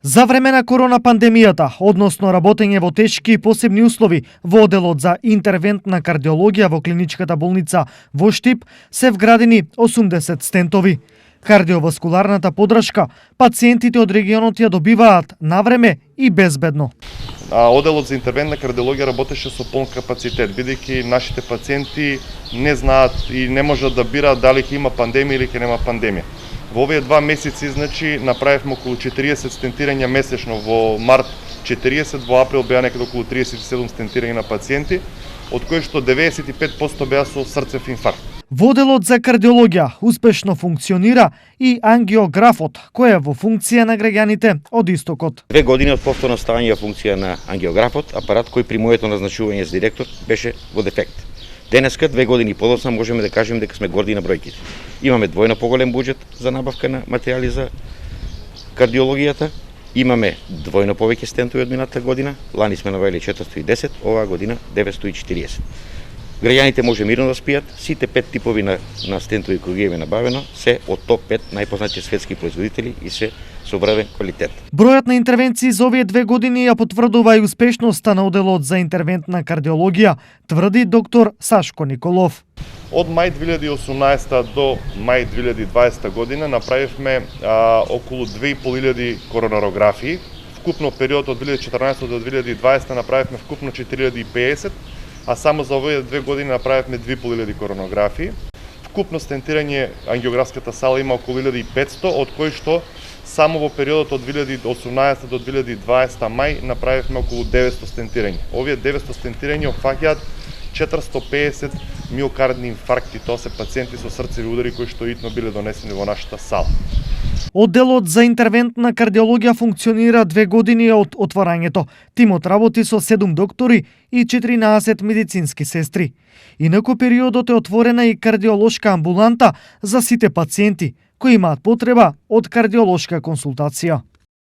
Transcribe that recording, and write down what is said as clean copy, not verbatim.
За време на корона пандемијата, односно работење во тешки и посебни услови во оделот за интервентна кардиологија во клиничката болница во Штип, се вградени 80 стентови. Кардиоваскуларната подршка пациентите од регионот ја добиваат навреме и безбедно. Оделот за интервентна кардиологија работеше со полн капацитет, бидејќи нашите пациенти не знаат и не можат да бираат дали ќе има пандемија или ќе нема пандемија. Во овие 2 месеци, направивме околу 40 стентирања месечно, во март 40, во април беа некаде околу 37 стентирања на пациенти, од кои што 95% беа со срцев инфаркт. Во оделот за кардиологија успешно функционира и ангиографот, кој е во функција на граѓаните од истокот. 2 години од повторно ставање во функција на ангиографот, апарат кој при моето назначување за директор беше во дефект. Денеска, 2 години подоцна, можеме да кажеме дека сме горди на бројките. Имаме двојно поголем буџет за набавка на материјали за кардиологијата, имаме двојно повеќе стентови од минатата година, лани сме навели 410, оваа година 940. Граѓаните може мирно да спијат, сите 5 типови на стентови кои ги имаме набавено се од топ 5 најпознати светски производители и се со вреден квалитет. Бројот на интервенции за овие 2 години ја потврдува и успешноста на оделот за интервентна кардиологија, тврди доктор Сашко Николов. Од мај 2018 до мај 2020 година направивме околу 2500 коронарографии. Вкупно период од 2014 до 2020 направивме вкупно 4050, а само за овие 2 години направивме 2500 коронографии. Вкупно стентирање ангиографската сала има околу 1500, од кои што само во периодот од 2018 до 2020 мај направивме околу 900 стентирања. Овие 900 стентирања опфаќаат 450 миокардни инфаркти, тоа се пациенти со срцеви удари кои што итно биле донесени во нашата сала. Одделот за интервентна кардиологија функционира 2 години од отворањето. Тимот работи со 7 доктори и 14 медицински сестри. Инаку периодот е отворена и кардиолошка амбуланта за сите пациенти кои имаат потреба од кардиолошка консултација.